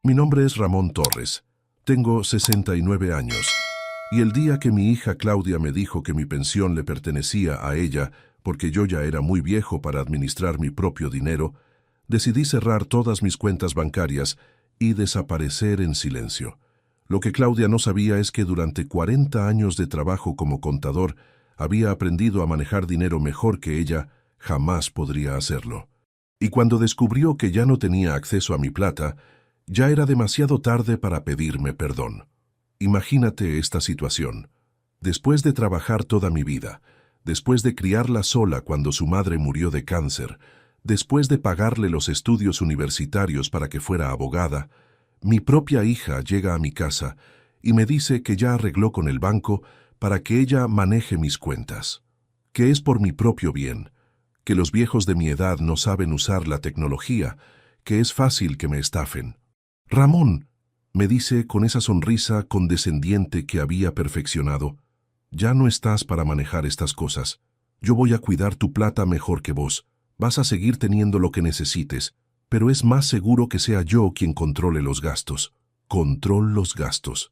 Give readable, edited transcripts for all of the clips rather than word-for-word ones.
Mi nombre es Ramón Torres. Tengo 69 años. Y el día que mi hija Claudia me dijo que mi pensión le pertenecía a ella, porque yo ya era muy viejo para administrar mi propio dinero, decidí cerrar todas mis cuentas bancarias y desaparecer en silencio. Lo que Claudia no sabía es que durante 40 años de trabajo como contador, había aprendido a manejar dinero mejor que ella jamás podría hacerlo. Y cuando descubrió que ya no tenía acceso a mi plata, ya era demasiado tarde para pedirme perdón. Imagínate esta situación. Después de trabajar toda mi vida, después de criarla sola cuando su madre murió de cáncer, después de pagarle los estudios universitarios para que fuera abogada, mi propia hija llega a mi casa y me dice que ya arregló con el banco para que ella maneje mis cuentas, que es por mi propio bien, que los viejos de mi edad no saben usar la tecnología, que es fácil que me estafen. Ramón, me dice con esa sonrisa condescendiente que había perfeccionado, ya no estás para manejar estas cosas. Yo voy a cuidar tu plata mejor que vos. Vas a seguir teniendo lo que necesites, pero es más seguro que sea yo quien controle los gastos. Control los gastos.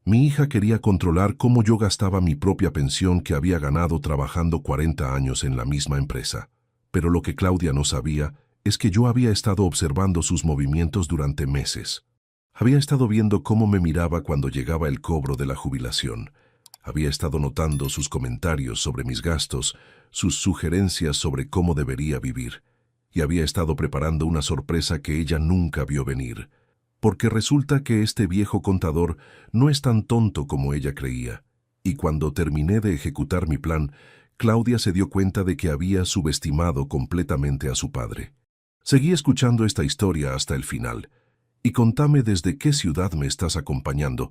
Mi hija quería controlar cómo yo gastaba mi propia pensión que había ganado trabajando 40 años en la misma empresa. Pero lo que Claudia no sabía es que yo había estado observando sus movimientos durante meses. Había estado viendo cómo me miraba cuando llegaba el cobro de la jubilación. Había estado notando sus comentarios sobre mis gastos, sus sugerencias sobre cómo debería vivir. Y había estado preparando una sorpresa que ella nunca vio venir. Porque resulta que este viejo contador no es tan tonto como ella creía. Y cuando terminé de ejecutar mi plan, Claudia se dio cuenta de que había subestimado completamente a su padre. Seguí escuchando esta historia hasta el final. Y contame desde qué ciudad me estás acompañando,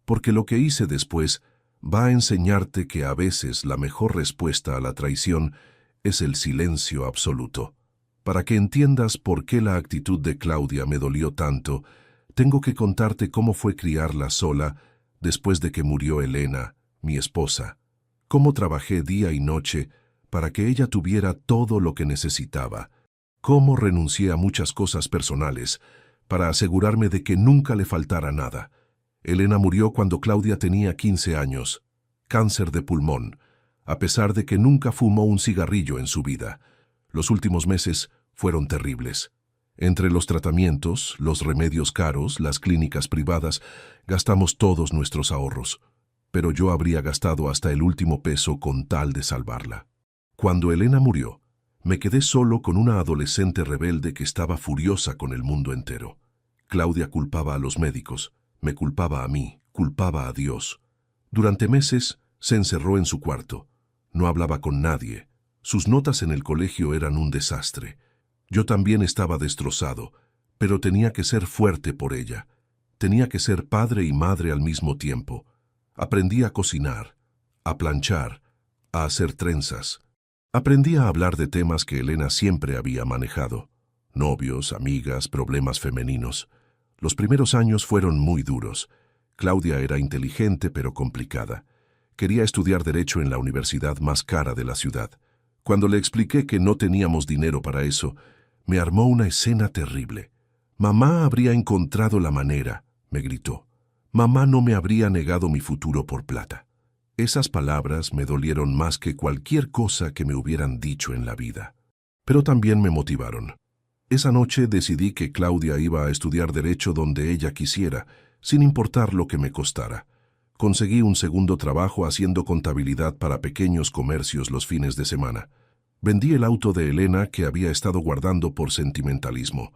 porque lo que hice después va a enseñarte que a veces la mejor respuesta a la traición es el silencio absoluto. Para que entiendas por qué la actitud de Claudia me dolió tanto, tengo que contarte cómo fue criarla sola después de que murió Elena, mi esposa. Cómo trabajé día y noche para que ella tuviera todo lo que necesitaba. Cómo renuncié a muchas cosas personales para asegurarme de que nunca le faltara nada. Elena murió cuando Claudia tenía 15 años, cáncer de pulmón, a pesar de que nunca fumó un cigarrillo en su vida. Los últimos meses fueron terribles. Entre los tratamientos, los remedios caros, las clínicas privadas, gastamos todos nuestros ahorros. Pero yo habría gastado hasta el último peso con tal de salvarla. Cuando Elena murió, me quedé solo con una adolescente rebelde que estaba furiosa con el mundo entero. Claudia culpaba a los médicos, me culpaba a mí, culpaba a Dios. Durante meses se encerró en su cuarto. No hablaba con nadie. Sus notas en el colegio eran un desastre. Yo también estaba destrozado, pero tenía que ser fuerte por ella. Tenía que ser padre y madre al mismo tiempo. Aprendí a cocinar, a planchar, a hacer trenzas. Aprendí a hablar de temas que Elena siempre había manejado. Novios, amigas, problemas femeninos. Los primeros años fueron muy duros. Claudia era inteligente pero complicada. Quería estudiar Derecho en la universidad más cara de la ciudad. Cuando le expliqué que no teníamos dinero para eso, me armó una escena terrible. «Mamá habría encontrado la manera», me gritó. «Mamá no me habría negado mi futuro por plata». Esas palabras me dolieron más que cualquier cosa que me hubieran dicho en la vida. Pero también me motivaron. Esa noche decidí que Claudia iba a estudiar Derecho donde ella quisiera, sin importar lo que me costara. Conseguí un segundo trabajo haciendo contabilidad para pequeños comercios los fines de semana. Vendí el auto de Elena que había estado guardando por sentimentalismo.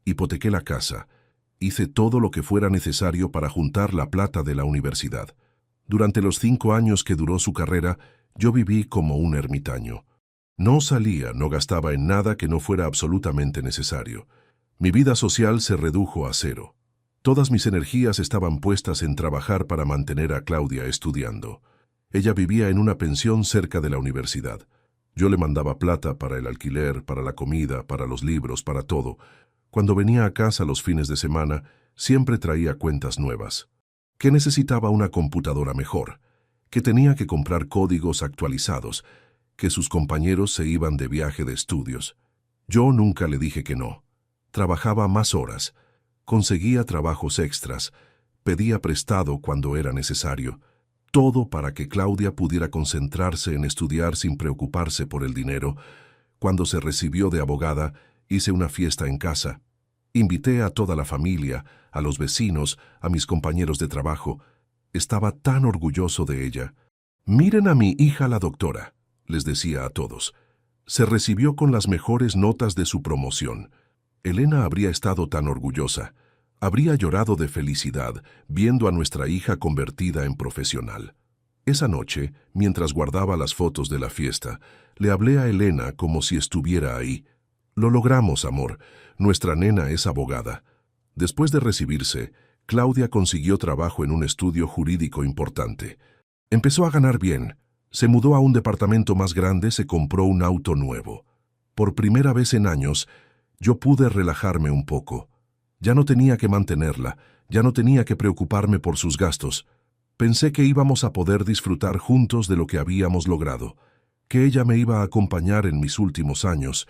Hipotequé la casa. Hice todo lo que fuera necesario para juntar la plata de la universidad. Durante los 5 años que duró su carrera, yo viví como un ermitaño. No salía, no gastaba en nada que no fuera absolutamente necesario. Mi vida social se redujo a cero. Todas mis energías estaban puestas en trabajar para mantener a Claudia estudiando. Ella vivía en una pensión cerca de la universidad. Yo le mandaba plata para el alquiler, para la comida, para los libros, para todo. Cuando venía a casa los fines de semana, siempre traía cuentas nuevas. Que necesitaba una computadora mejor, que tenía que comprar códigos actualizados, que sus compañeros se iban de viaje de estudios. Yo nunca le dije que no. Trabajaba más horas. Conseguía trabajos extras, pedía prestado cuando era necesario. Todo para que Claudia pudiera concentrarse en estudiar sin preocuparse por el dinero. Cuando se recibió de abogada, hice una fiesta en casa. Invité a toda la familia, a los vecinos, a mis compañeros de trabajo. Estaba tan orgulloso de ella. «Miren a mi hija la doctora», les decía a todos. Se recibió con las mejores notas de su promoción. Elena habría estado tan orgullosa. Habría llorado de felicidad viendo a nuestra hija convertida en profesional. Esa noche, mientras guardaba las fotos de la fiesta, le hablé a Elena como si estuviera ahí. «Lo logramos, amor. Nuestra nena es abogada». Después de recibirse, Claudia consiguió trabajo en un estudio jurídico importante. Empezó a ganar bien. Se mudó a un departamento más grande, se compró un auto nuevo. Por primera vez en años, yo pude relajarme un poco. Ya no tenía que mantenerla, ya no tenía que preocuparme por sus gastos. Pensé que íbamos a poder disfrutar juntos de lo que habíamos logrado, que ella me iba a acompañar en mis últimos años,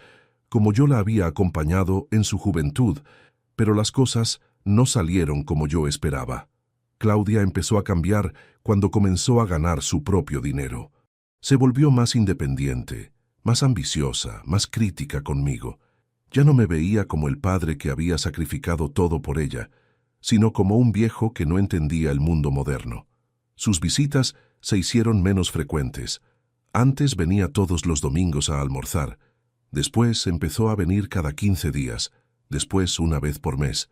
como yo la había acompañado en su juventud, pero las cosas no salieron como yo esperaba. Claudia empezó a cambiar cuando comenzó a ganar su propio dinero. Se volvió más independiente, más ambiciosa, más crítica conmigo. Ya no me veía como el padre que había sacrificado todo por ella, sino como un viejo que no entendía el mundo moderno. Sus visitas se hicieron menos frecuentes. Antes venía todos los domingos a almorzar. Después empezó a venir cada 15 días, después una vez por mes.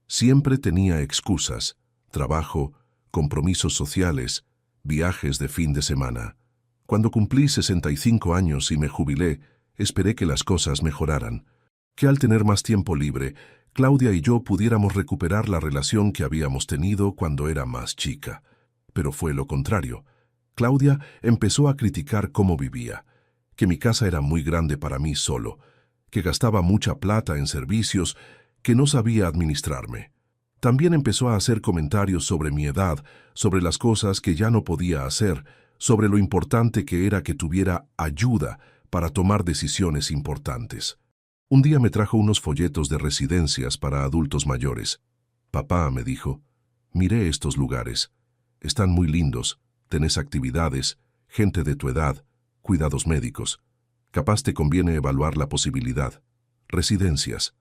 Siempre tenía excusas: trabajo, compromisos sociales, viajes de fin de semana. Cuando cumplí 65 años y me jubilé, esperé que las cosas mejoraran, que al tener más tiempo libre, Claudia y yo pudiéramos recuperar la relación que habíamos tenido cuando era más chica. Pero fue lo contrario. Claudia empezó a criticar cómo vivía, que mi casa era muy grande para mí solo, que gastaba mucha plata en servicios, que no sabía administrarme. También empezó a hacer comentarios sobre mi edad, sobre las cosas que ya no podía hacer, sobre lo importante que era que tuviera ayuda para tomar decisiones importantes. Un día me trajo unos folletos de residencias para adultos mayores. «Papá», me dijo, «miré estos lugares. Están muy lindos, tenés actividades, gente de tu edad, cuidados médicos. Capaz te conviene evaluar la posibilidad. Residencias».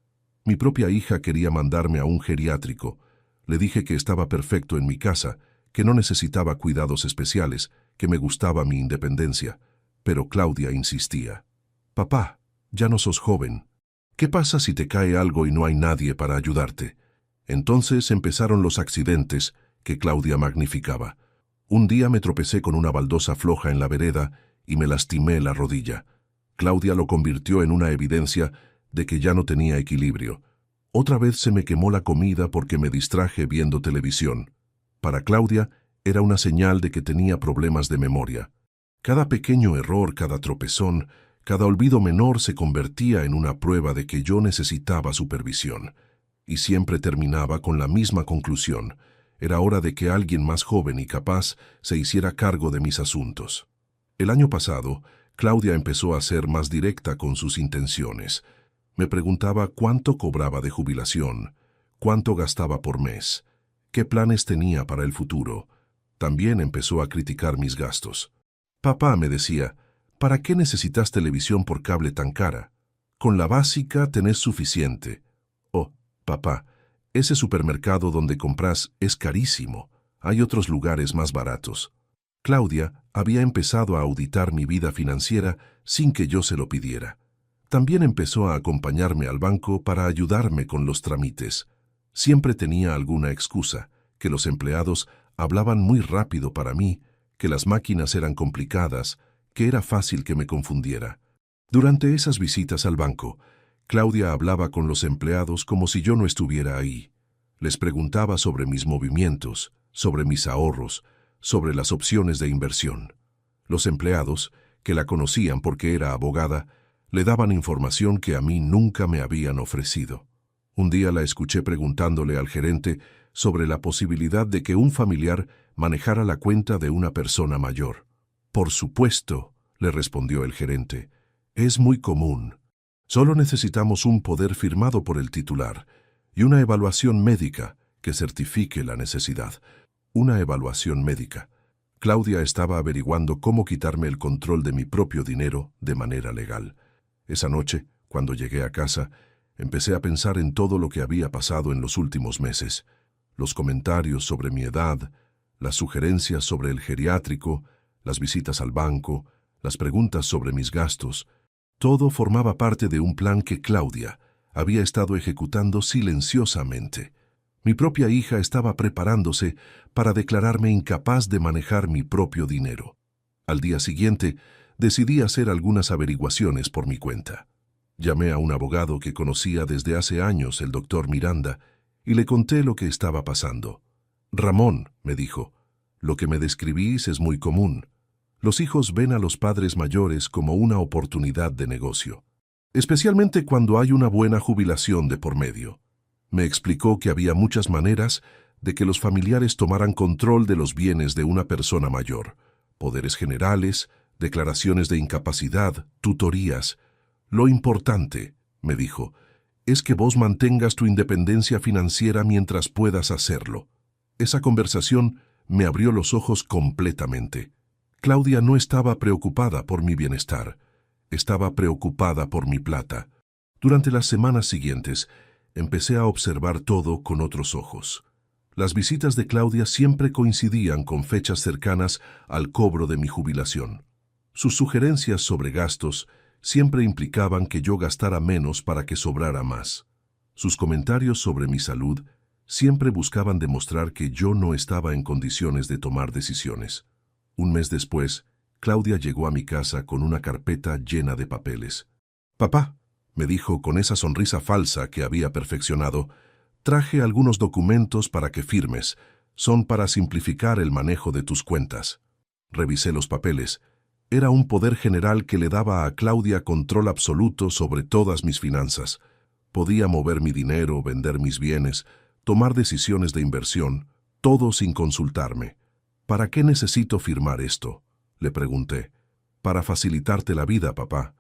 Mi propia hija quería mandarme a un geriátrico. Le dije que estaba perfecto en mi casa, que no necesitaba cuidados especiales, que me gustaba mi independencia. Pero Claudia insistía. «Papá, ya no sos joven. ¿Qué pasa si te cae algo y no hay nadie para ayudarte?» Entonces empezaron los accidentes que Claudia magnificaba. Un día me tropecé con una baldosa floja en la vereda y me lastimé la rodilla. Claudia lo convirtió en una evidencia de que ya no tenía equilibrio. Otra vez se me quemó la comida porque me distraje viendo televisión. Para Claudia era una señal de que tenía problemas de memoria. Cada pequeño error, cada tropezón, cada olvido menor se convertía en una prueba de que yo necesitaba supervisión. Y siempre terminaba con la misma conclusión. Era hora de que alguien más joven y capaz se hiciera cargo de mis asuntos. El año pasado, Claudia empezó a ser más directa con sus intenciones. Me preguntaba cuánto cobraba de jubilación, cuánto gastaba por mes, qué planes tenía para el futuro. También empezó a criticar mis gastos. «Papá», me decía, «¿para qué necesitas televisión por cable tan cara? Con la básica tenés suficiente». «Oh, papá, ese supermercado donde compras es carísimo. Hay otros lugares más baratos». Claudia había empezado a auditar mi vida financiera sin que yo se lo pidiera. También empezó a acompañarme al banco para ayudarme con los trámites. Siempre tenía alguna excusa, que los empleados hablaban muy rápido para mí, que las máquinas eran complicadas, que era fácil que me confundiera. Durante esas visitas al banco, Claudia hablaba con los empleados como si yo no estuviera ahí. Les preguntaba sobre mis movimientos, sobre mis ahorros, sobre las opciones de inversión. Los empleados, que la conocían porque era abogada, le daban información que a mí nunca me habían ofrecido. Un día la escuché preguntándole al gerente sobre la posibilidad de que un familiar manejara la cuenta de una persona mayor. «Por supuesto», le respondió el gerente, «es muy común. Solo necesitamos un poder firmado por el titular. y una evaluación médica que certifique la necesidad. Una evaluación médica. Claudia estaba averiguando cómo quitarme el control de mi propio dinero de manera legal. Esa noche, cuando llegué a casa, empecé a pensar en todo lo que había pasado en los últimos meses. Los comentarios sobre mi edad, las sugerencias sobre el geriátrico, las visitas al banco, las preguntas sobre mis gastos. Todo formaba parte de un plan que Claudia había estado ejecutando silenciosamente. Mi propia hija estaba preparándose para declararme incapaz de manejar mi propio dinero. Al día siguiente, decidí hacer algunas averiguaciones por mi cuenta. Llamé a un abogado que conocía desde hace años, el doctor Miranda, y le conté lo que estaba pasando. Ramón, me dijo, lo que me describís es muy común. Los hijos ven a los padres mayores como una oportunidad de negocio, especialmente cuando hay una buena jubilación de por medio. Me explicó que había muchas maneras de que los familiares tomaran control de los bienes de una persona mayor: poderes generales, declaraciones de incapacidad, tutorías. Lo importante, me dijo, es que vos mantengas tu independencia financiera mientras puedas hacerlo. Esa conversación me abrió los ojos completamente. Claudia no estaba preocupada por mi bienestar, estaba preocupada por mi plata. Durante las semanas siguientes, empecé a observar todo con otros ojos. Las visitas de Claudia siempre coincidían con fechas cercanas al cobro de mi jubilación. Sus sugerencias sobre gastos siempre implicaban que yo gastara menos para que sobrara más. Sus comentarios sobre mi salud siempre buscaban demostrar que yo no estaba en condiciones de tomar decisiones. Un mes después, Claudia llegó a mi casa con una carpeta llena de papeles. «Papá», me dijo con esa sonrisa falsa que había perfeccionado, «traje algunos documentos para que firmes. Son para simplificar el manejo de tus cuentas». Revisé los papeles. Era un poder general que le daba a Claudia control absoluto sobre todas mis finanzas. Podía mover mi dinero, vender mis bienes, tomar decisiones de inversión, todo sin consultarme. «¿Para qué necesito firmar esto?», le pregunté. «Para facilitarte la vida, papá.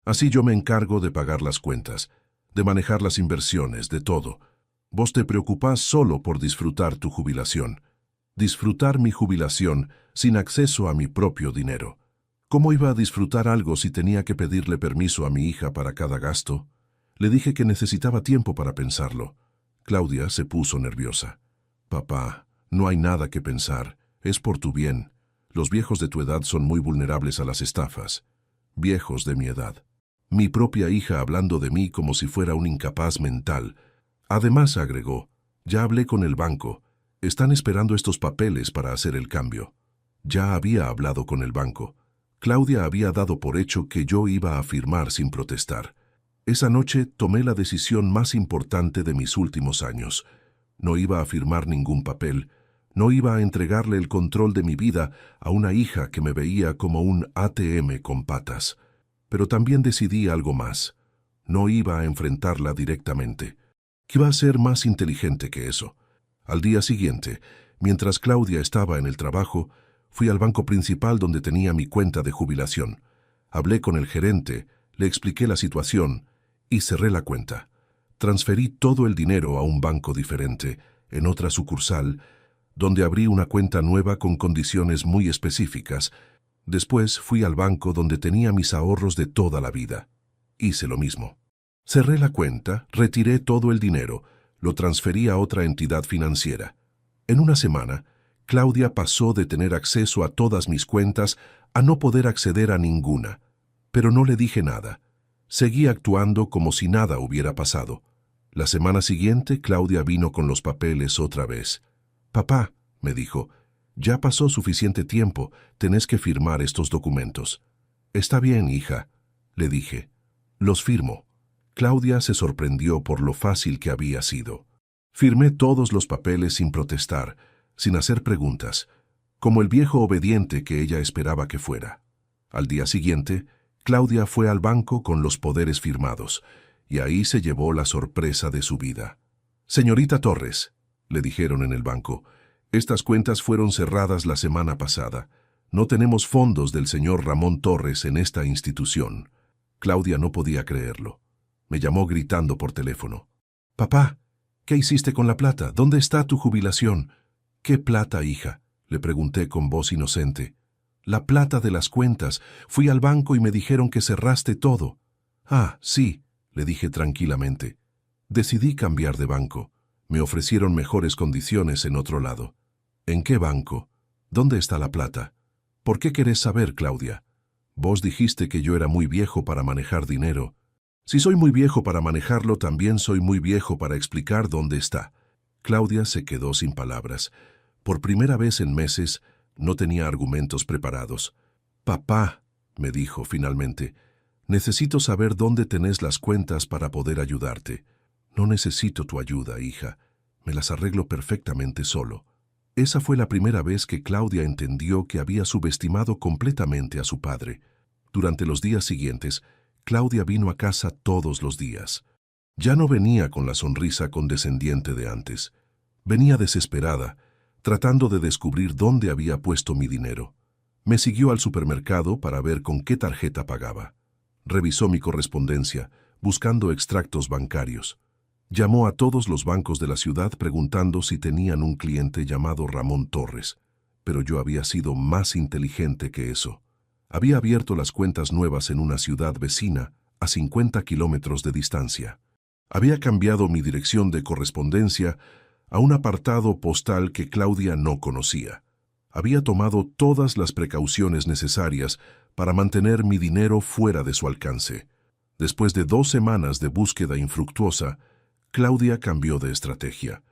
Así yo me encargo de pagar las cuentas, de manejar las inversiones, de todo. Vos te preocupás solo por disfrutar tu jubilación. Disfrutar mi jubilación sin acceso a mi propio dinero. ¿Cómo iba a disfrutar algo si tenía que pedirle permiso a mi hija para cada gasto?». Le dije que necesitaba tiempo para pensarlo. Claudia se puso nerviosa. «Papá, no hay nada que pensar. Es por tu bien. Los viejos de tu edad son muy vulnerables a las estafas. Viejos de mi edad». Mi propia hija hablando de mí como si fuera un incapaz mental. Además, agregó, «Ya hablé con el banco. Están esperando estos papeles para hacer el cambio». Ya había hablado con el banco. Claudia había dado por hecho que yo iba a firmar sin protestar. Esa noche tomé la decisión más importante de mis últimos años. No iba a firmar ningún papel. No iba a entregarle el control de mi vida a una hija que me veía como un ATM con patas. Pero también decidí algo más. No iba a enfrentarla directamente. ¿Qué iba a ser más inteligente que eso? Al día siguiente, mientras Claudia estaba en el trabajo, fui al banco principal donde tenía mi cuenta de jubilación. Hablé con el gerente, le expliqué la situación y cerré la cuenta. Transferí todo el dinero a un banco diferente, en otra sucursal, donde abrí una cuenta nueva con condiciones muy específicas. Después fui al banco donde tenía mis ahorros de toda la vida. Hice lo mismo. Cerré la cuenta, retiré todo el dinero, lo transferí a otra entidad financiera. En una semana, Claudia pasó de tener acceso a todas mis cuentas a no poder acceder a ninguna. Pero no le dije nada. Seguí actuando como si nada hubiera pasado. La semana siguiente, Claudia vino con los papeles otra vez. «Papá», me dijo, «ya pasó suficiente tiempo, tenés que firmar estos documentos». «Está bien, hija», le dije. «Los firmo». Claudia se sorprendió por lo fácil que había sido. Firmé todos los papeles sin protestar, sin hacer preguntas, como el viejo obediente que ella esperaba que fuera. Al día siguiente, Claudia fue al banco con los poderes firmados, y ahí se llevó la sorpresa de su vida. «Señorita Torres», le dijeron en el banco, «estas cuentas fueron cerradas la semana pasada. No tenemos fondos del señor Ramón Torres en esta institución». Claudia no podía creerlo. Me llamó gritando por teléfono. «Papá, ¿Qué hiciste con la plata? ¿Dónde está tu jubilación? ¿Qué plata, hija?, le pregunté con voz inocente. La plata de las cuentas. Fui al banco y me dijeron que cerraste todo. Ah, sí, le dije tranquilamente. Decidí cambiar de banco. Me ofrecieron mejores condiciones en otro lado. ¿En qué banco? ¿Dónde está la plata? ¿Por qué querés saber, Claudia? Vos dijiste que yo era muy viejo para manejar dinero. Si soy muy viejo para manejarlo, también soy muy viejo para explicar dónde está. Claudia se quedó sin palabras. Por primera vez en meses, no tenía argumentos preparados. Papá, me dijo finalmente, necesito saber dónde tenés las cuentas para poder ayudarte. No necesito tu ayuda, hija. Me las arreglo perfectamente solo. Esa fue la primera vez que Claudia entendió que había subestimado completamente a su padre. Durante los días siguientes, Claudia vino a casa todos los días. Ya no venía con la sonrisa condescendiente de antes. Venía desesperada, tratando de descubrir dónde había puesto mi dinero. Me siguió al supermercado para ver con qué tarjeta pagaba. Revisó mi correspondencia, buscando extractos bancarios. Llamó a todos los bancos de la ciudad preguntando si tenían un cliente llamado Ramón Torres, pero yo había sido más inteligente que eso. Había abierto las cuentas nuevas en una ciudad vecina, a 50 kilómetros de distancia. Había cambiado mi dirección de correspondencia a un apartado postal que Claudia no conocía. Había tomado todas las precauciones necesarias para mantener mi dinero fuera de su alcance. Después de 2 semanas de búsqueda infructuosa, Claudia cambió de estrategia.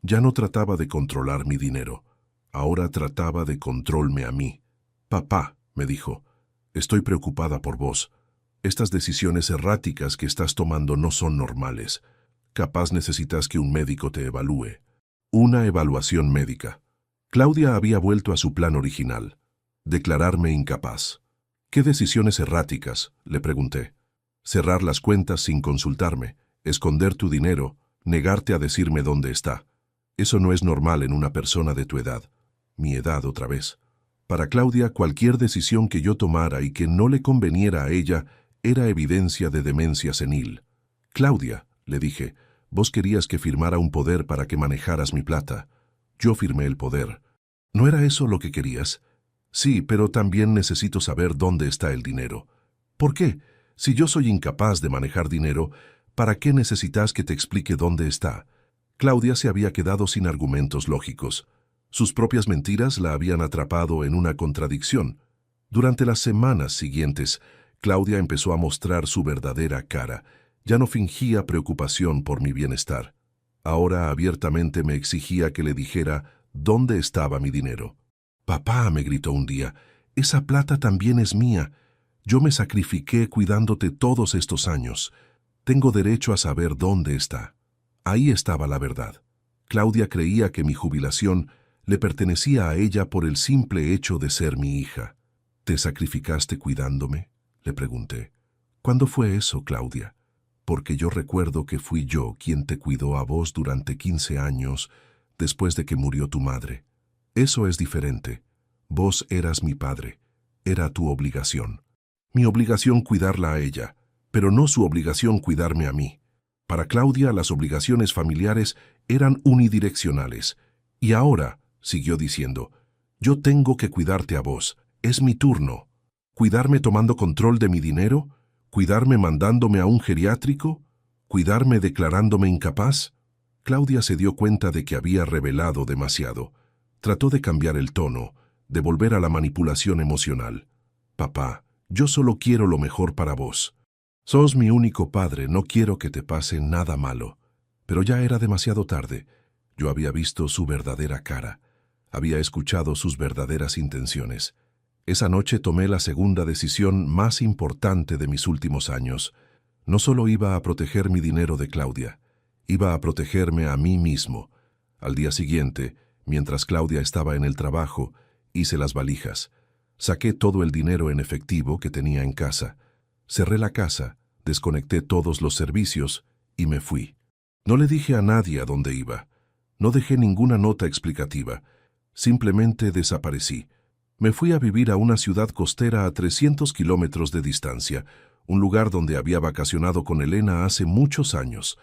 Ya no trataba de controlar mi dinero. Ahora trataba de controlarme a mí. Papá, me dijo, estoy preocupada por vos. Estas decisiones erráticas que estás tomando no son normales. Capaz necesitas que un médico te evalúe. Una evaluación médica. Claudia había vuelto a su plan original. Declararme incapaz. ¿Qué decisiones erráticas?, le pregunté. Cerrar las cuentas sin consultarme, esconder tu dinero, negarte a decirme dónde está. Eso no es normal en una persona de tu edad. Mi edad otra vez. Para Claudia, cualquier decisión que yo tomara y que no le conveniera a ella era evidencia de demencia senil. Claudia, le dije, vos querías que firmara un poder para que manejaras mi plata. Yo firmé el poder. ¿No era eso lo que querías? Sí, pero también necesito saber dónde está el dinero. ¿Por qué? Si yo soy incapaz de manejar dinero, ¿para qué necesitas que te explique dónde está? Claudia se había quedado sin argumentos lógicos. Sus propias mentiras la habían atrapado en una contradicción. Durante las semanas siguientes, Claudia empezó a mostrar su verdadera cara. Ya no fingía preocupación por mi bienestar. Ahora abiertamente me exigía que le dijera dónde estaba mi dinero. Papá, me gritó un día, esa plata también es mía. Yo me sacrifiqué cuidándote todos estos años. Tengo derecho a saber dónde está. Ahí estaba la verdad. Claudia creía que mi jubilación le pertenecía a ella por el simple hecho de ser mi hija. ¿Te sacrificaste cuidándome?, le pregunté. ¿Cuándo fue eso, Claudia? Porque yo recuerdo que fui yo quien te cuidó a vos durante 15 años después de que murió tu madre. Eso es diferente. Vos eras mi padre. Era tu obligación. Mi obligación cuidarla a ella, pero no su obligación cuidarme a mí. Para Claudia, las obligaciones familiares eran unidireccionales. Y ahora, siguió diciendo, yo tengo que cuidarte a vos. Es mi turno. ¿Cuidarme tomando control de mi dinero? ¿Cuidarme mandándome a un geriátrico? ¿Cuidarme declarándome incapaz? Claudia se dio cuenta de que había revelado demasiado. Trató de cambiar el tono, de volver a la manipulación emocional. Papá, yo solo quiero lo mejor para vos. Sos mi único padre, no quiero que te pase nada malo. Pero ya era demasiado tarde. Yo había visto su verdadera cara. Había escuchado sus verdaderas intenciones. Esa noche tomé la segunda decisión más importante de mis últimos años. No solo iba a proteger mi dinero de Claudia, iba a protegerme a mí mismo. Al día siguiente, mientras Claudia estaba en el trabajo, hice las valijas. Saqué todo el dinero en efectivo que tenía en casa. Cerré la casa, desconecté todos los servicios y me fui. No le dije a nadie a dónde iba. No dejé ninguna nota explicativa. Simplemente desaparecí. Me fui a vivir a una ciudad costera a 300 kilómetros de distancia, un lugar donde había vacacionado con Elena hace muchos años.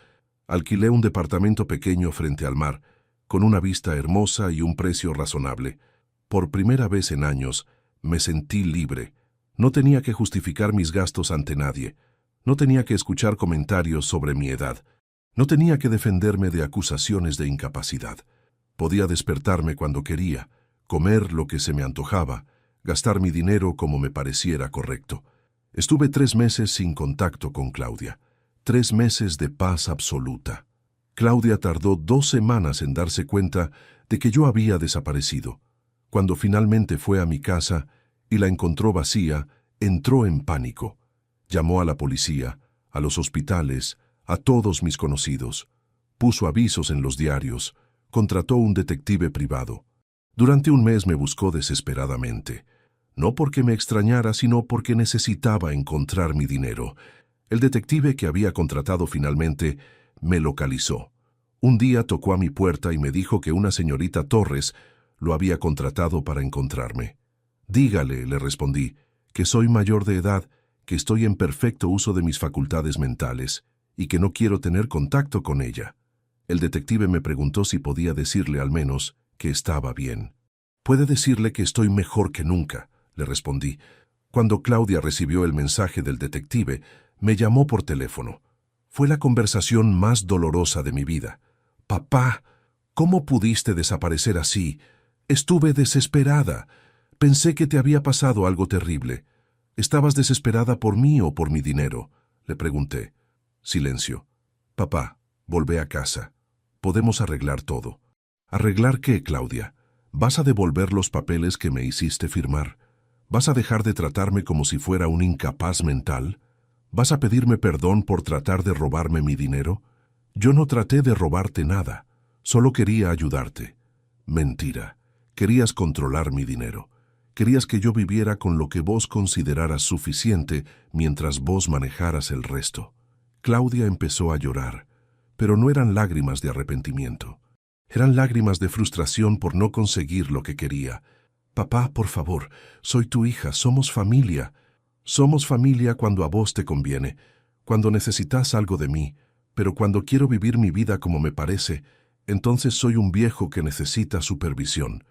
Alquilé un departamento pequeño frente al mar, con una vista hermosa y un precio razonable. Por primera vez en años, me sentí libre. No tenía que justificar mis gastos ante nadie. No tenía que escuchar comentarios sobre mi edad. No tenía que defenderme de acusaciones de incapacidad. Podía despertarme cuando quería, comer lo que se me antojaba, gastar mi dinero como me pareciera correcto. Estuve 3 meses sin contacto con Claudia. 3 meses de paz absoluta. Claudia tardó 2 semanas en darse cuenta de que yo había desaparecido. Cuando finalmente fue a mi casa y la encontró vacía, entró en pánico. Llamó a la policía, a los hospitales, a todos mis conocidos. Puso avisos en los diarios, contrató un detective privado. Durante un mes me buscó desesperadamente. No porque me extrañara, sino porque necesitaba encontrar mi dinero. El detective que había contratado finalmente me localizó. Un día tocó a mi puerta y me dijo que una señorita Torres lo había contratado para encontrarme. Dígale, le respondí, que soy mayor de edad, que estoy en perfecto uso de mis facultades mentales y que no quiero tener contacto con ella. El detective me preguntó si podía decirle al menos que estaba bien. «Puede decirle que estoy mejor que nunca», le respondí. Cuando Claudia recibió el mensaje del detective, me llamó por teléfono. Fue la conversación más dolorosa de mi vida. «Papá, ¿cómo pudiste desaparecer así? Estuve desesperada. Pensé que te había pasado algo terrible. ¿Estabas desesperada por mí o por mi dinero?», le pregunté. Silencio. «Papá, volvé a casa. Podemos arreglar todo». «¿Arreglar qué, Claudia? ¿Vas a devolver los papeles que me hiciste firmar? ¿Vas a dejar de tratarme como si fuera un incapaz mental? ¿Vas a pedirme perdón por tratar de robarme mi dinero? Yo no traté de robarte nada. Solo quería ayudarte». «Mentira. Querías controlar mi dinero. Querías que yo viviera con lo que vos consideraras suficiente mientras vos manejaras el resto». Claudia empezó a llorar, pero no eran lágrimas de arrepentimiento. Eran lágrimas de frustración por no conseguir lo que quería. «Papá, por favor, soy tu hija, somos familia. Somos familia cuando a vos te conviene, cuando necesitas algo de mí, pero cuando quiero vivir mi vida como me parece, entonces soy un viejo que necesita supervisión».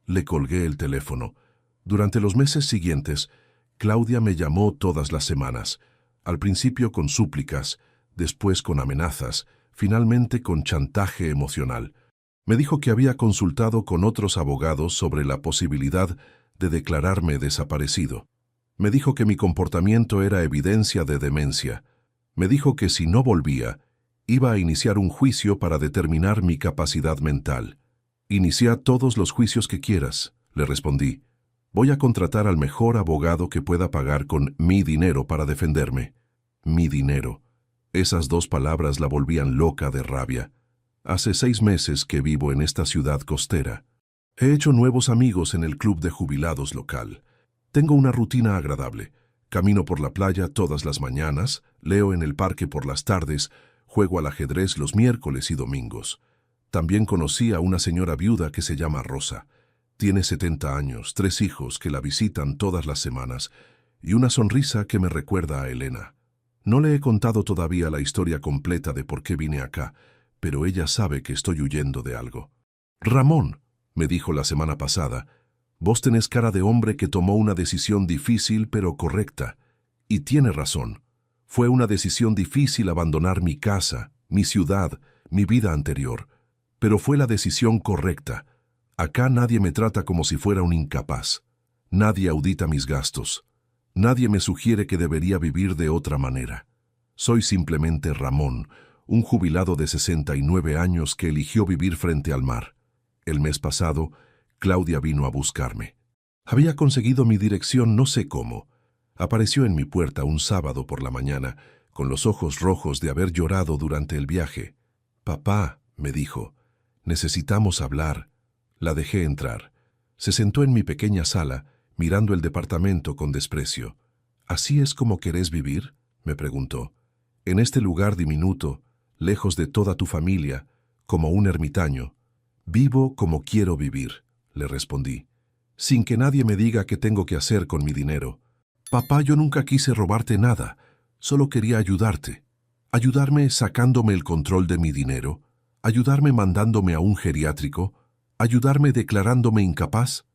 Le colgué el teléfono. Durante los meses siguientes, Claudia me llamó todas las semanas, al principio con súplicas, después con amenazas, finalmente con chantaje emocional. Me dijo que había consultado con otros abogados sobre la posibilidad de declararme desaparecido. Me dijo que mi comportamiento era evidencia de demencia. Me dijo que si no volvía, iba a iniciar un juicio para determinar mi capacidad mental. «Inicia todos los juicios que quieras», le respondí. «Voy a contratar al mejor abogado que pueda pagar con mi dinero para defenderme». Mi dinero. Esas 2 palabras la volvían loca de rabia. Hace 6 meses que vivo en esta ciudad costera. He hecho nuevos amigos en el club de jubilados local. Tengo una rutina agradable. Camino por la playa todas las mañanas, leo en el parque por las tardes, juego al ajedrez los miércoles y domingos. También conocí a una señora viuda que se llama Rosa. Tiene 70 años, 3 hijos que la visitan todas las semanas y una sonrisa que me recuerda a Elena. No le he contado todavía la historia completa de por qué vine acá, pero ella sabe que estoy huyendo de algo. «Ramón», me dijo la semana pasada, «vos tenés cara de hombre que tomó una decisión difícil pero correcta». Y tiene razón. Fue una decisión difícil abandonar mi casa, mi ciudad, mi vida anterior. Pero fue la decisión correcta. Acá nadie me trata como si fuera un incapaz. Nadie audita mis gastos. Nadie me sugiere que debería vivir de otra manera. Soy simplemente Ramón, un jubilado de 69 años que eligió vivir frente al mar. El mes pasado, Claudia vino a buscarme. Había conseguido mi dirección no sé cómo. Apareció en mi puerta un sábado por la mañana, con los ojos rojos de haber llorado durante el viaje. «Papá», me dijo, «necesitamos hablar». La dejé entrar. Se sentó en mi pequeña sala, mirando el departamento con desprecio. «¿Así es como querés vivir?», me preguntó. «En este lugar diminuto, lejos de toda tu familia, como un ermitaño». «Vivo como quiero vivir», le respondí, «sin que nadie me diga qué tengo que hacer con mi dinero». «Papá, yo nunca quise robarte nada, solo quería ayudarte». ayudarme sacándome el control de mi dinero, ayudarme mandándome a un geriátrico, ayudarme declarándome incapaz.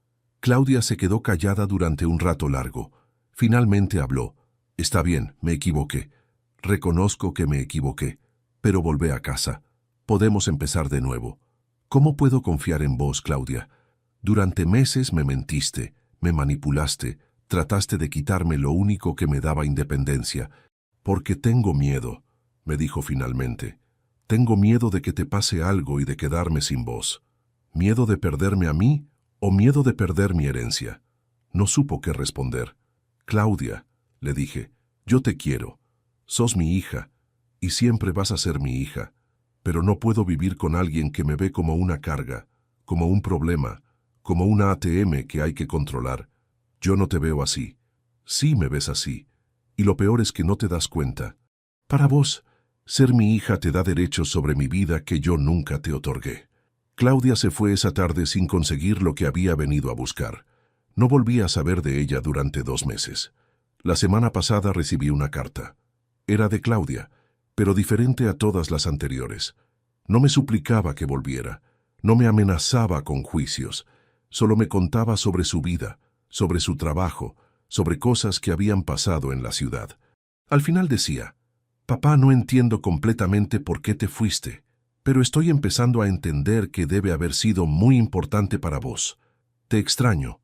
Claudia se quedó callada durante un rato largo. Finalmente habló. Está bien, me equivoqué. Reconozco que me equivoqué, pero volvé a casa. Podemos empezar de nuevo. ¿Cómo puedo confiar en vos, Claudia? Durante meses me mentiste, me manipulaste, trataste de quitarme lo único que me daba independencia. Porque tengo miedo, me dijo finalmente. Tengo miedo de que te pase algo y de quedarme sin vos. ¿Miedo de perderme a mí o miedo de perder mi herencia? No supo qué responder. Claudia, le dije, yo te quiero. Sos mi hija, y siempre vas a ser mi hija. Pero no puedo vivir con alguien que me ve como una carga, como un problema, como una ATM que hay que controlar. Yo no te veo así. Sí me ves así. Y lo peor es que no te das cuenta. Para vos, ser mi hija te da derechos sobre mi vida que yo nunca te otorgué. Claudia se fue esa tarde sin conseguir lo que había venido a buscar. No volví a saber de ella durante 2 meses. La semana pasada recibí una carta. Era de Claudia, pero diferente a todas las anteriores. No me suplicaba que volviera, no me amenazaba con juicios, solo me contaba sobre su vida, sobre su trabajo, sobre cosas que habían pasado en la ciudad. Al final decía, «Papá, no entiendo completamente por qué te fuiste, pero estoy empezando a entender que debe haber sido muy importante para vos. Te extraño.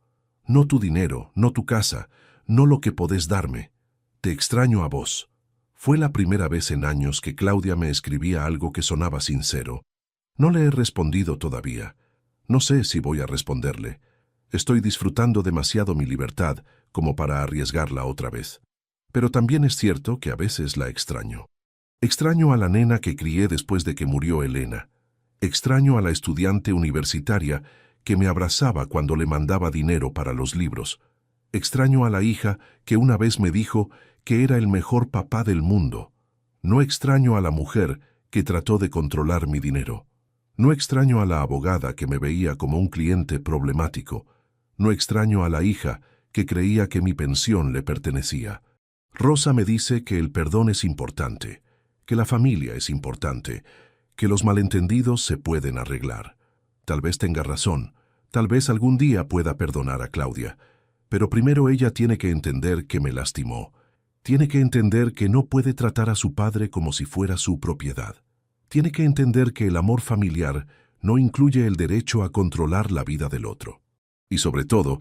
No tu dinero, no tu casa, no lo que podés darme. Te extraño a vos». Fue la primera vez en años que Claudia me escribía algo que sonaba sincero. No le he respondido todavía. No sé si voy a responderle. Estoy disfrutando demasiado mi libertad como para arriesgarla otra vez. Pero también es cierto que a veces la extraño. Extraño a la nena que crié después de que murió Elena. Extraño a la estudiante universitaria que me abrazaba cuando le mandaba dinero para los libros. Extraño a la hija que una vez me dijo que era el mejor papá del mundo. No extraño a la mujer que trató de controlar mi dinero. No extraño a la abogada que me veía como un cliente problemático. No extraño a la hija que creía que mi pensión le pertenecía. Rosa me dice que el perdón es importante, que la familia es importante, que los malentendidos se pueden arreglar. Tal vez tenga razón, tal vez algún día pueda perdonar a Claudia, pero primero ella tiene que entender que me lastimó. Tiene que entender que no puede tratar a su padre como si fuera su propiedad. Tiene que entender que el amor familiar no incluye el derecho a controlar la vida del otro. Y sobre todo,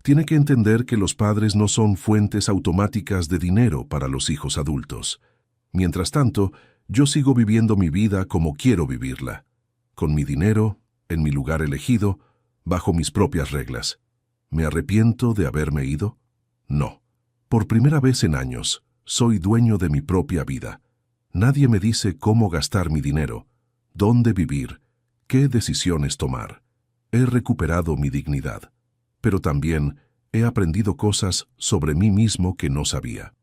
tiene que entender que los padres no son fuentes automáticas de dinero para los hijos adultos. Mientras tanto, yo sigo viviendo mi vida como quiero vivirla, con mi dinero, en mi lugar elegido, bajo mis propias reglas. ¿Me arrepiento de haberme ido? No. Por primera vez en años, soy dueño de mi propia vida. Nadie me dice cómo gastar mi dinero, dónde vivir, qué decisiones tomar. He recuperado mi dignidad, pero también he aprendido cosas sobre mí mismo que no sabía.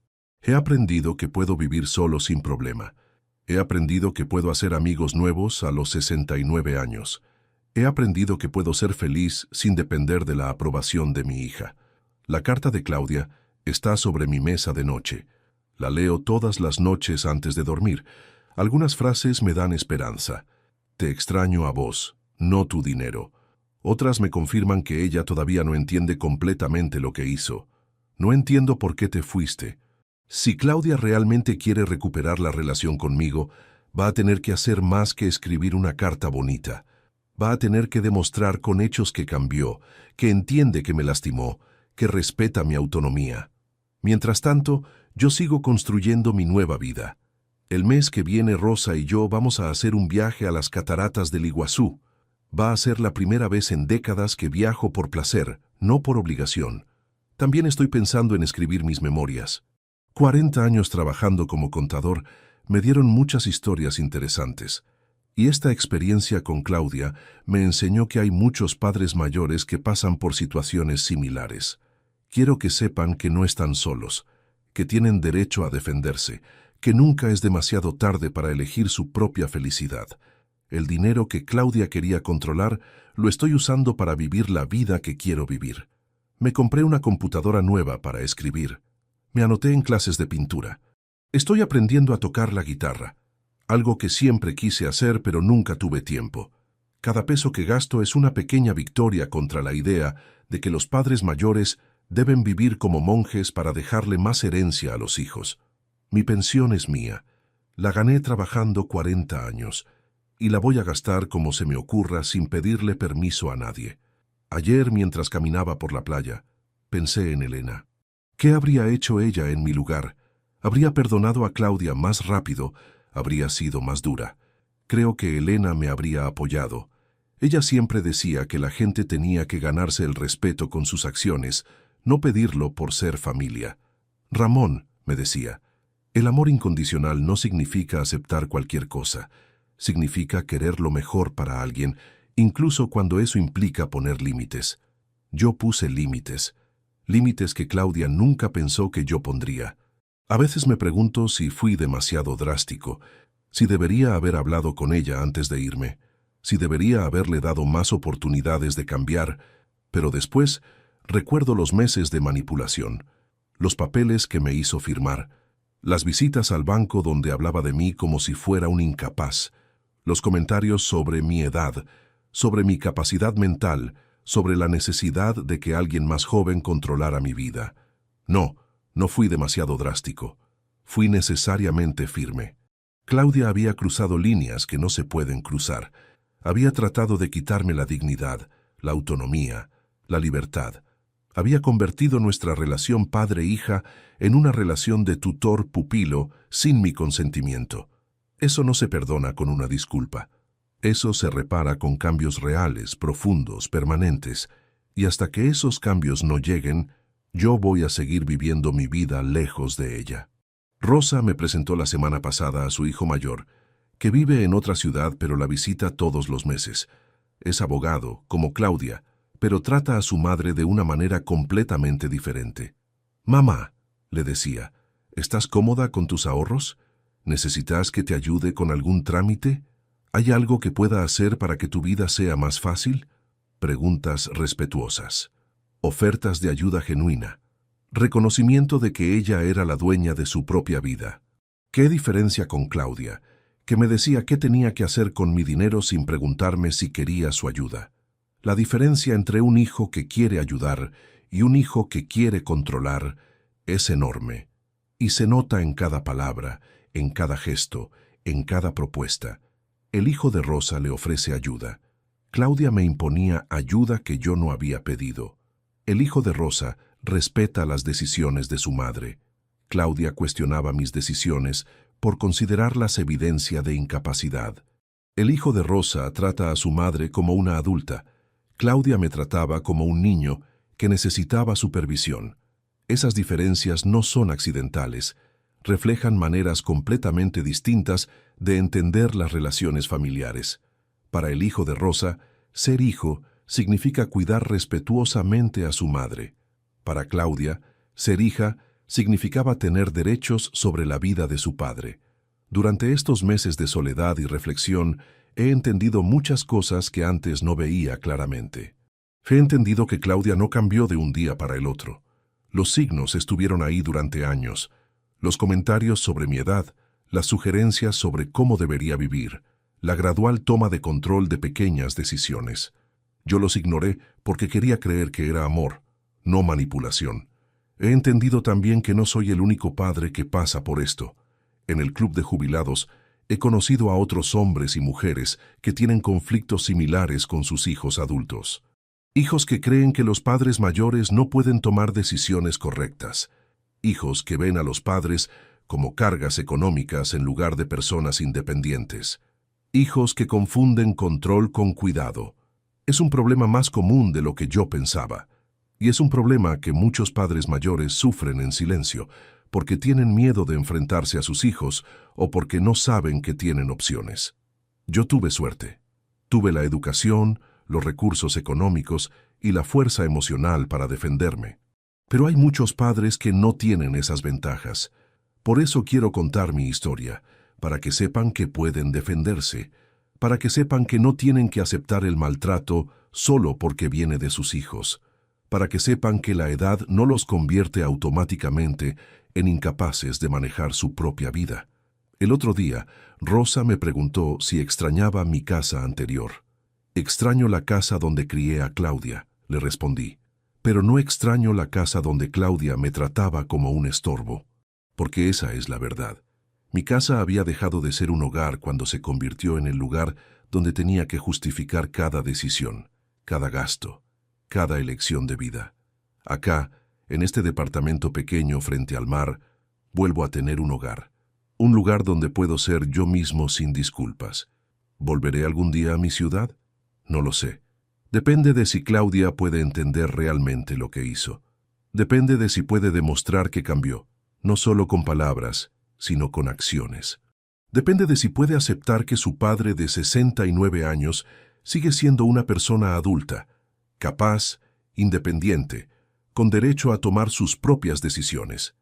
He aprendido que puedo vivir solo sin problema. He aprendido que puedo hacer amigos nuevos a los 69 años. He aprendido que puedo ser feliz sin depender de la aprobación de mi hija. La carta de Claudia está sobre mi mesa de noche. La leo todas las noches antes de dormir. Algunas frases me dan esperanza. Te extraño a vos, no tu dinero. Otras me confirman que ella todavía no entiende completamente lo que hizo. No entiendo por qué te fuiste. Si Claudia realmente quiere recuperar la relación conmigo, va a tener que hacer más que escribir una carta bonita. Va a tener que demostrar con hechos que cambió, que entiende que me lastimó, que respeta mi autonomía. Mientras tanto, yo sigo construyendo mi nueva vida. El mes que viene Rosa y yo vamos a hacer un viaje a las cataratas del Iguazú. Va a ser la primera vez en décadas que viajo por placer, no por obligación. También estoy pensando en escribir mis memorias. 40 años trabajando como contador me dieron muchas historias interesantes. Y esta experiencia con Claudia me enseñó que hay muchos padres mayores que pasan por situaciones similares. Quiero que sepan que no están solos, que tienen derecho a defenderse, que nunca es demasiado tarde para elegir su propia felicidad. El dinero que Claudia quería controlar lo estoy usando para vivir la vida que quiero vivir. Me compré una computadora nueva para escribir. Me anoté en clases de pintura. Estoy aprendiendo a tocar la guitarra, algo que siempre quise hacer pero nunca tuve tiempo. Cada peso que gasto es una pequeña victoria contra la idea de que los padres mayores deben vivir como monjes para dejarle más herencia a los hijos. Mi pensión es mía. La gané trabajando 40 años y la voy a gastar como se me ocurra sin pedirle permiso a nadie. Ayer, mientras caminaba por la playa, pensé en Elena. ¿Qué habría hecho ella en mi lugar? Habría perdonado a Claudia más rápido, habría sido más dura. Creo que Elena me habría apoyado. Ella siempre decía que la gente tenía que ganarse el respeto con sus acciones, no pedirlo por ser familia. Ramón, me decía, el amor incondicional no significa aceptar cualquier cosa. Significa querer lo mejor para alguien, incluso cuando eso implica poner límites. Yo puse límites. Límites que Claudia nunca pensó que yo pondría. A veces me pregunto si fui demasiado drástico, si debería haber hablado con ella antes de irme, si debería haberle dado más oportunidades de cambiar, pero después recuerdo los meses de manipulación, los papeles que me hizo firmar, las visitas al banco donde hablaba de mí como si fuera un incapaz, los comentarios sobre mi edad, sobre mi capacidad mental, sobre la necesidad de que alguien más joven controlara mi vida. No fui demasiado drástico. Fui necesariamente firme. Claudia había cruzado líneas que no se pueden cruzar. Había tratado de quitarme la dignidad, la autonomía, la libertad. Había convertido nuestra relación padre-hija en una relación de tutor-pupilo sin mi consentimiento. Eso no se perdona con una disculpa. Eso se repara con cambios reales, profundos, permanentes. Y hasta que esos cambios no lleguen, yo voy a seguir viviendo mi vida lejos de ella. Rosa me presentó la semana pasada a su hijo mayor, que vive en otra ciudad pero la visita todos los meses. Es abogado, como Claudia, pero trata a su madre de una manera completamente diferente. «Mamá», le decía, «¿estás cómoda con tus ahorros? ¿Necesitas que te ayude con algún trámite? ¿Hay algo que pueda hacer para que tu vida sea más fácil?» Preguntas respetuosas. Ofertas de ayuda genuina. Reconocimiento de que ella era la dueña de su propia vida. ¿Qué diferencia con Claudia, que me decía qué tenía que hacer con mi dinero sin preguntarme si quería su ayuda? La diferencia entre un hijo que quiere ayudar y un hijo que quiere controlar es enorme, y se nota en cada palabra, en cada gesto, en cada propuesta. El hijo de Rosa le ofrece ayuda. Claudia me imponía ayuda que yo no había pedido. El hijo de Rosa respeta las decisiones de su madre. Claudia cuestionaba mis decisiones por considerarlas evidencia de incapacidad. El hijo de Rosa trata a su madre como una adulta. Claudia me trataba como un niño que necesitaba supervisión. Esas diferencias no son accidentales, reflejan maneras completamente distintas de entender las relaciones familiares. Para el hijo de Rosa, ser hijo significa cuidar respetuosamente a su madre. Para Claudia, ser hija significaba tener derechos sobre la vida de su padre. Durante estos meses de soledad y reflexión, he entendido muchas cosas que antes no veía claramente. He entendido que Claudia no cambió de un día para el otro. Los signos estuvieron ahí durante años. Los comentarios sobre mi edad, las sugerencias sobre cómo debería vivir, la gradual toma de control de pequeñas decisiones. Yo los ignoré porque quería creer que era amor, no manipulación. He entendido también que no soy el único padre que pasa por esto. En el club de jubilados, he conocido a otros hombres y mujeres que tienen conflictos similares con sus hijos adultos. Hijos que creen que los padres mayores no pueden tomar decisiones correctas. Hijos que ven a los padres como cargas económicas en lugar de personas independientes. Hijos que confunden control con cuidado. Es un problema más común de lo que yo pensaba. Y es un problema que muchos padres mayores sufren en silencio, porque tienen miedo de enfrentarse a sus hijos o porque no saben que tienen opciones. Yo tuve suerte. Tuve la educación, los recursos económicos y la fuerza emocional para defenderme. Pero hay muchos padres que no tienen esas ventajas. Por eso quiero contar mi historia, para que sepan que pueden defenderse, para que sepan que no tienen que aceptar el maltrato solo porque viene de sus hijos, para que sepan que la edad no los convierte automáticamente en incapaces de manejar su propia vida. El otro día, Rosa me preguntó si extrañaba mi casa anterior. Extraño la casa donde crié a Claudia, le respondí, pero no extraño la casa donde Claudia me trataba como un estorbo, porque esa es la verdad. Mi casa había dejado de ser un hogar cuando se convirtió en el lugar donde tenía que justificar cada decisión, cada gasto, cada elección de vida. Acá, en este departamento pequeño frente al mar, vuelvo a tener un hogar. Un lugar donde puedo ser yo mismo sin disculpas. ¿Volveré algún día a mi ciudad? No lo sé. Depende de si Claudia puede entender realmente lo que hizo. Depende de si puede demostrar que cambió, no solo con palabras, sino con acciones. Depende de si puede aceptar que su padre de 69 años sigue siendo una persona adulta, capaz, independiente, con derecho a tomar sus propias decisiones.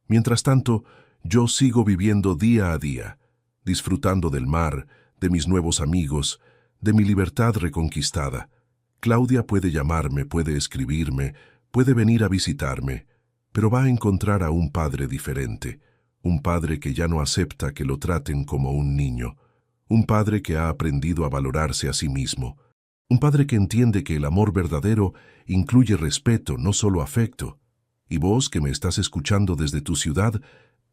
Mientras tanto, yo sigo viviendo día a día, disfrutando del mar, de mis nuevos amigos, de mi libertad reconquistada. Claudia puede llamarme, puede escribirme, puede venir a visitarme, pero va a encontrar a un padre diferente, un padre que ya no acepta que lo traten como un niño, un padre que ha aprendido a valorarse a sí mismo, un padre que entiende que el amor verdadero incluye respeto, no solo afecto. Y vos, que me estás escuchando desde tu ciudad,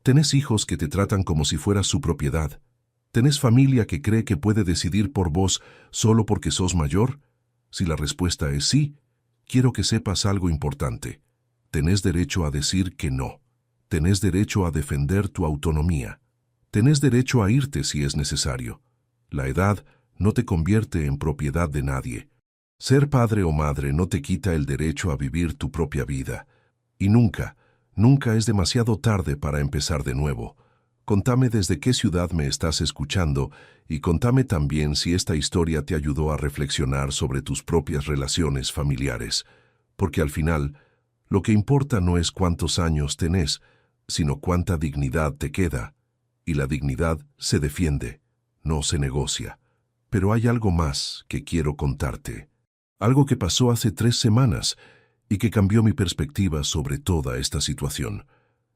¿tenés hijos que te tratan como si fueras su propiedad? ¿Tenés familia que cree que puede decidir por vos solo porque sos mayor? Si la respuesta es sí, quiero que sepas algo importante. Tenés derecho a decir que no. Tenés derecho a defender tu autonomía. Tenés derecho a irte si es necesario. La edad no te convierte en propiedad de nadie. Ser padre o madre no te quita el derecho a vivir tu propia vida. Y nunca, nunca es demasiado tarde para empezar de nuevo. Contame desde qué ciudad me estás escuchando y contame también si esta historia te ayudó a reflexionar sobre tus propias relaciones familiares. Porque al final, lo que importa no es cuántos años tenés, sino cuánta dignidad te queda. Y la dignidad se defiende, no se negocia. Pero hay algo más que quiero contarte. Algo que pasó hace 3 semanas y que cambió mi perspectiva sobre toda esta situación.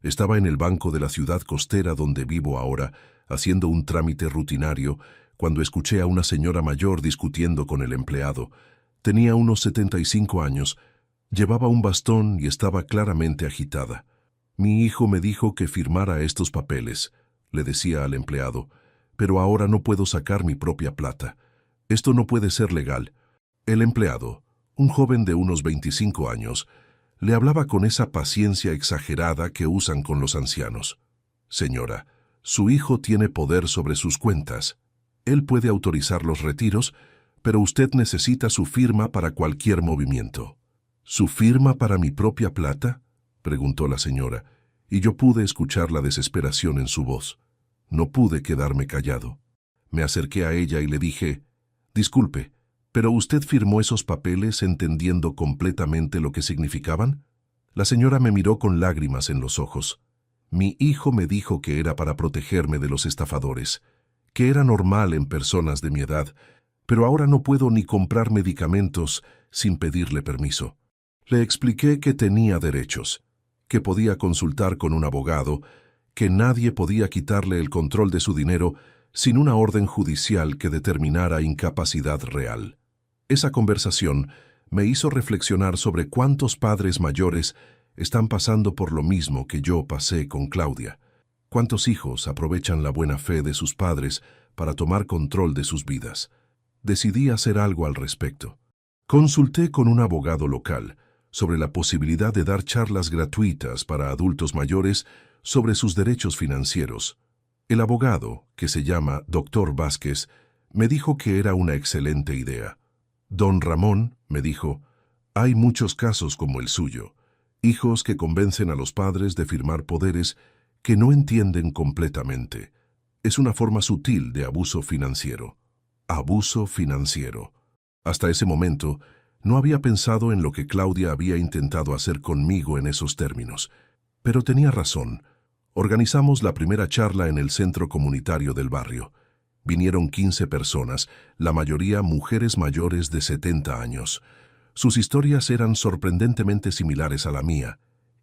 Estaba en el banco de la ciudad costera donde vivo ahora, haciendo un trámite rutinario, cuando escuché a una señora mayor discutiendo con el empleado. Tenía unos 75 años, llevaba un bastón y estaba claramente agitada. Mi hijo me dijo que firmara estos papeles, le decía al empleado, pero ahora no puedo sacar mi propia plata. Esto no puede ser legal. El empleado, un joven de unos 25 años, le hablaba con esa paciencia exagerada que usan con los ancianos. Señora, su hijo tiene poder sobre sus cuentas. Él puede autorizar los retiros, pero usted necesita su firma para cualquier movimiento. ¿Su firma para mi propia plata?, preguntó la señora, y yo pude escuchar la desesperación en su voz. No pude quedarme callado. Me acerqué a ella y le dije, «Disculpe, ¿pero usted firmó esos papeles entendiendo completamente lo que significaban?» La señora me miró con lágrimas en los ojos. Mi hijo me dijo que era para protegerme de los estafadores, que era normal en personas de mi edad, pero ahora no puedo ni comprar medicamentos sin pedirle permiso. Le expliqué que tenía derechos, que podía consultar con un abogado, que nadie podía quitarle el control de su dinero sin una orden judicial que determinara incapacidad real. Esa conversación me hizo reflexionar sobre cuántos padres mayores están pasando por lo mismo que yo pasé con Claudia. Cuántos hijos aprovechan la buena fe de sus padres para tomar control de sus vidas. Decidí hacer algo al respecto. Consulté con un abogado local sobre la posibilidad de dar charlas gratuitas para adultos mayores sobre sus derechos financieros. El abogado, que se llama Dr. Vázquez, me dijo que era una excelente idea. Don Ramón, me dijo, hay muchos casos como el suyo, hijos que convencen a los padres de firmar poderes que no entienden completamente. Es una forma sutil de abuso financiero. Abuso financiero. Hasta ese momento, no había pensado en lo que Claudia había intentado hacer conmigo en esos términos. Pero tenía razón. Organizamos la primera charla en el centro comunitario del barrio. Vinieron 15 personas, la mayoría mujeres mayores de 70 años. Sus historias eran sorprendentemente similares a la mía,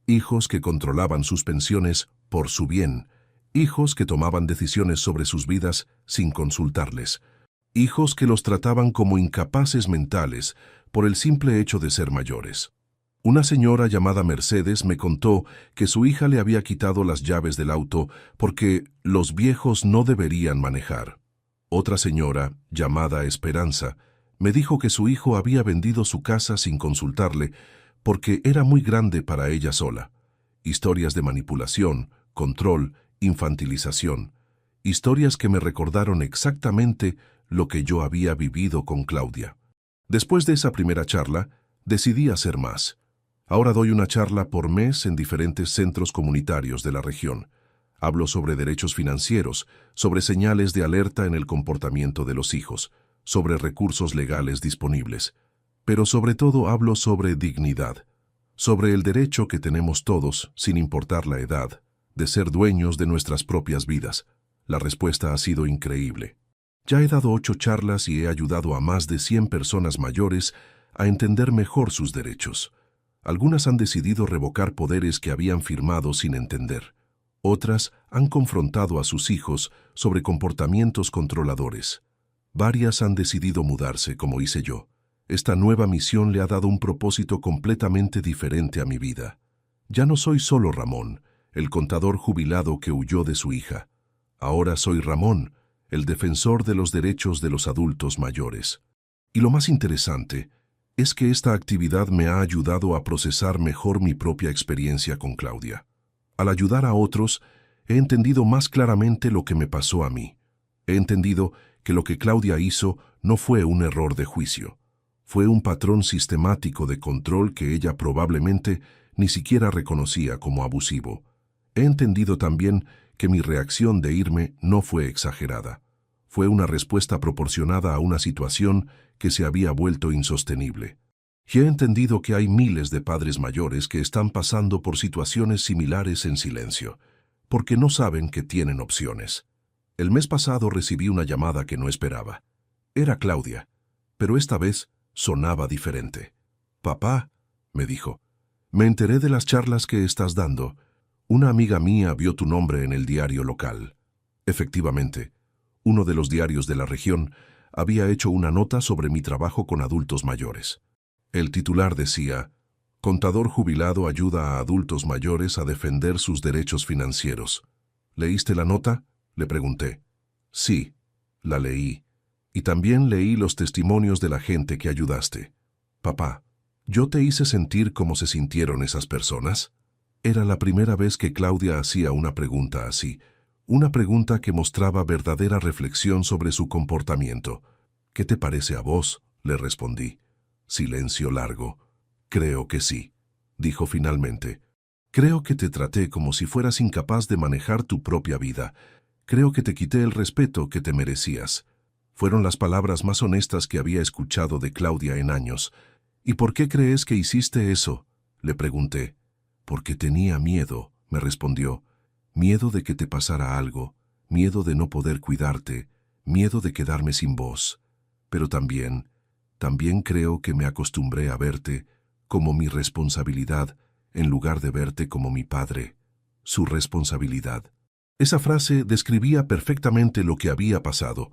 hijos que controlaban sus pensiones por su bien, hijos que tomaban decisiones sobre sus vidas sin consultarles, hijos que los trataban como incapaces mentales por el simple hecho de ser mayores. Una señora llamada Mercedes me contó que su hija le había quitado las llaves del auto porque los viejos no deberían manejar. Otra señora, llamada Esperanza, me dijo que su hijo había vendido su casa sin consultarle porque era muy grande para ella sola. Historias de manipulación, control, infantilización. Historias que me recordaron exactamente lo que yo había vivido con Claudia. Después de esa primera charla, decidí hacer más. Ahora doy una charla por mes en diferentes centros comunitarios de la región. Hablo sobre derechos financieros, sobre señales de alerta en el comportamiento de los hijos, sobre recursos legales disponibles. Pero sobre todo hablo sobre dignidad, sobre el derecho que tenemos todos, sin importar la edad, de ser dueños de nuestras propias vidas. La respuesta ha sido increíble. Ya he dado 8 charlas y he ayudado a más de 100 personas mayores a entender mejor sus derechos. Algunas han decidido revocar poderes que habían firmado sin entender. Otras han confrontado a sus hijos sobre comportamientos controladores. Varias han decidido mudarse, como hice yo. Esta nueva misión le ha dado un propósito completamente diferente a mi vida. Ya no soy solo Ramón, el contador jubilado que huyó de su hija. Ahora soy Ramón, el defensor de los derechos de los adultos mayores. Y lo más interesante es que esta actividad me ha ayudado a procesar mejor mi propia experiencia con Claudia. Al ayudar a otros, he entendido más claramente lo que me pasó a mí. He entendido que lo que Claudia hizo no fue un error de juicio. Fue un patrón sistemático de control que ella probablemente ni siquiera reconocía como abusivo. He entendido también que mi reacción de irme no fue exagerada. Fue una respuesta proporcionada a una situación que se había vuelto insostenible. Y he entendido que hay miles de padres mayores que están pasando por situaciones similares en silencio, porque no saben que tienen opciones. El mes pasado recibí una llamada que no esperaba. Era Claudia, pero esta vez sonaba diferente. «Papá», me dijo, «me enteré de las charlas que estás dando. Una amiga mía vio tu nombre en el diario local». Efectivamente, uno de los diarios de la región había hecho una nota sobre mi trabajo con adultos mayores. El titular decía, «Contador jubilado ayuda a adultos mayores a defender sus derechos financieros». «¿Leíste la nota?», le pregunté. «Sí», la leí. «Y también leí los testimonios de la gente que ayudaste». «Papá, ¿yo te hice sentir cómo se sintieron esas personas?». Era la primera vez que Claudia hacía una pregunta así, una pregunta que mostraba verdadera reflexión sobre su comportamiento. «¿Qué te parece a vos?», le respondí. Silencio largo. «Creo que sí», dijo finalmente. «Creo que te traté como si fueras incapaz de manejar tu propia vida. Creo que te quité el respeto que te merecías». Fueron las palabras más honestas que había escuchado de Claudia en años. «¿Y por qué crees que hiciste eso?», le pregunté. «Porque tenía miedo», me respondió. «Miedo de que te pasara algo, miedo de no poder cuidarte, miedo de quedarme sin voz. Pero también creo que me acostumbré a verte como mi responsabilidad en lugar de verte como mi padre, su responsabilidad». Esa frase describía perfectamente lo que había pasado.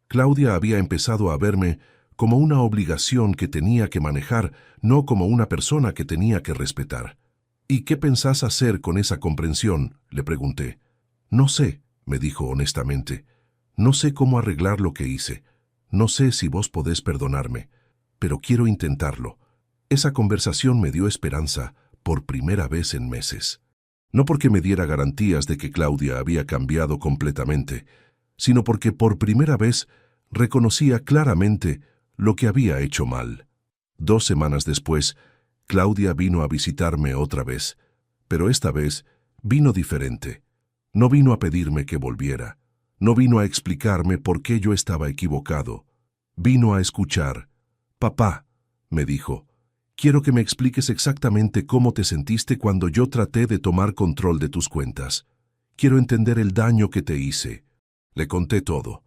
Claudia había empezado a verme como una obligación que tenía que manejar, no como una persona que tenía que respetar. «¿Y qué pensás hacer con esa comprensión?», le pregunté. «No sé», me dijo honestamente. «No sé cómo arreglar lo que hice. No sé si vos podés perdonarme, pero quiero intentarlo». Esa conversación me dio esperanza por primera vez en meses. No porque me diera garantías de que Claudia había cambiado completamente, sino porque por primera vez reconocía claramente lo que había hecho mal. 2 semanas después, Claudia vino a visitarme otra vez, pero esta vez vino diferente. No vino a pedirme que volviera, no vino a explicarme por qué yo estaba equivocado. Vino a escuchar. «Papá», me dijo, «quiero que me expliques exactamente cómo te sentiste cuando yo traté de tomar control de tus cuentas. Quiero entender el daño que te hice». Le conté todo,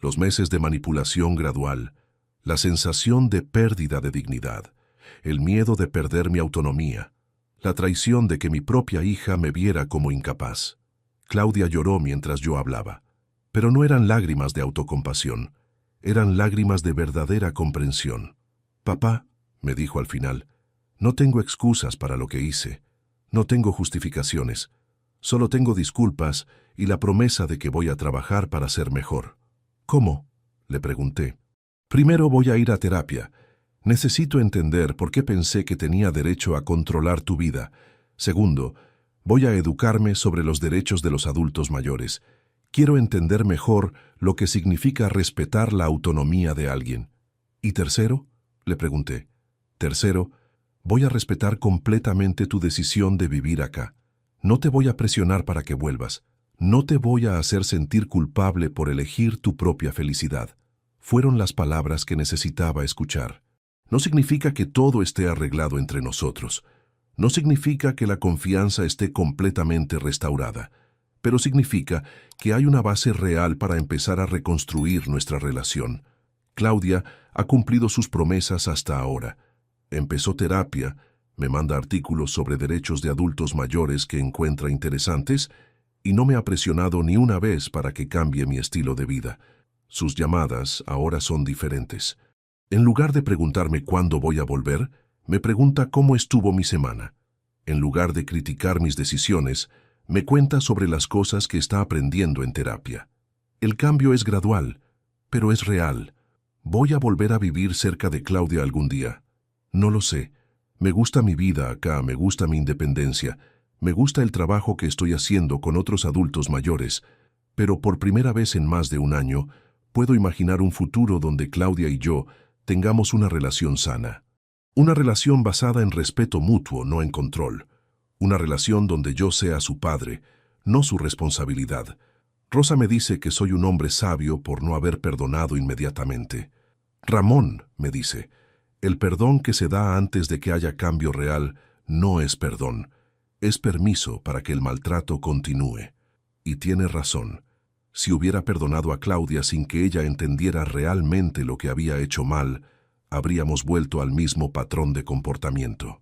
los meses de manipulación gradual, la sensación de pérdida de dignidad, el miedo de perder mi autonomía, la traición de que mi propia hija me viera como incapaz. Claudia lloró mientras yo hablaba, pero no eran lágrimas de autocompasión, eran lágrimas de verdadera comprensión. Papá, me dijo al final, no tengo excusas para lo que hice, no tengo justificaciones, solo tengo disculpas y la promesa de que voy a trabajar para ser mejor. ¿Cómo?, le pregunté. Primero voy a ir a terapia. Necesito entender por qué pensé que tenía derecho a controlar tu vida. Segundo, voy a educarme sobre los derechos de los adultos mayores. Quiero entender mejor lo que significa respetar la autonomía de alguien. ¿Y tercero?, le pregunté. Tercero, voy a respetar completamente tu decisión de vivir acá. No te voy a presionar para que vuelvas. No te voy a hacer sentir culpable por elegir tu propia felicidad. Fueron las palabras que necesitaba escuchar. No significa que todo esté arreglado entre nosotros. No significa que la confianza esté completamente restaurada. Pero significa que hay una base real para empezar a reconstruir nuestra relación. Claudia ha cumplido sus promesas hasta ahora. Empezó terapia, me manda artículos sobre derechos de adultos mayores que encuentra interesantes y no me ha presionado ni una vez para que cambie mi estilo de vida. Sus llamadas ahora son diferentes. En lugar de preguntarme cuándo voy a volver, me pregunta cómo estuvo mi semana. En lugar de criticar mis decisiones, me cuenta sobre las cosas que está aprendiendo en terapia. El cambio es gradual, pero es real. ¿Voy a volver a vivir cerca de Claudia algún día? No lo sé. Me gusta mi vida acá, me gusta mi independencia, me gusta el trabajo que estoy haciendo con otros adultos mayores, pero por primera vez en más de un año, puedo imaginar un futuro donde Claudia y yo tengamos una relación sana. Una relación basada en respeto mutuo, no en control. Una relación donde yo sea su padre, no su responsabilidad. Rosa me dice que soy un hombre sabio por no haber perdonado inmediatamente. Ramón, me dice, el perdón que se da antes de que haya cambio real no es perdón, es permiso para que el maltrato continúe. Y tiene razón. Si hubiera perdonado a Claudia sin que ella entendiera realmente lo que había hecho mal, habríamos vuelto al mismo patrón de comportamiento.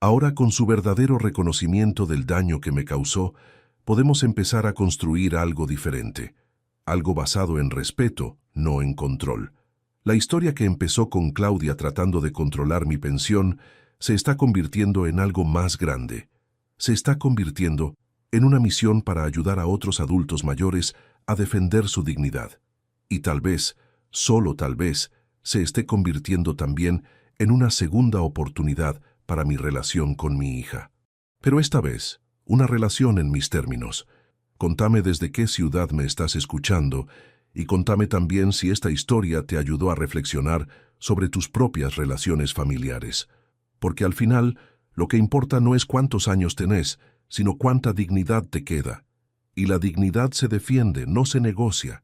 Ahora, con su verdadero reconocimiento del daño que me causó, podemos empezar a construir algo diferente, algo basado en respeto, no en control. La historia que empezó con Claudia tratando de controlar mi pensión se está convirtiendo en algo más grande. Se está convirtiendo en una misión para ayudar a otros adultos mayores a defender su dignidad. Y tal vez, solo tal vez, se esté convirtiendo también en una segunda oportunidad para mi relación con mi hija. Pero esta vez, una relación en mis términos. Contame desde qué ciudad me estás escuchando y contame también si esta historia te ayudó a reflexionar sobre tus propias relaciones familiares. Porque al final, lo que importa no es cuántos años tenés, sino cuánta dignidad te queda. Y la dignidad se defiende, no se negocia.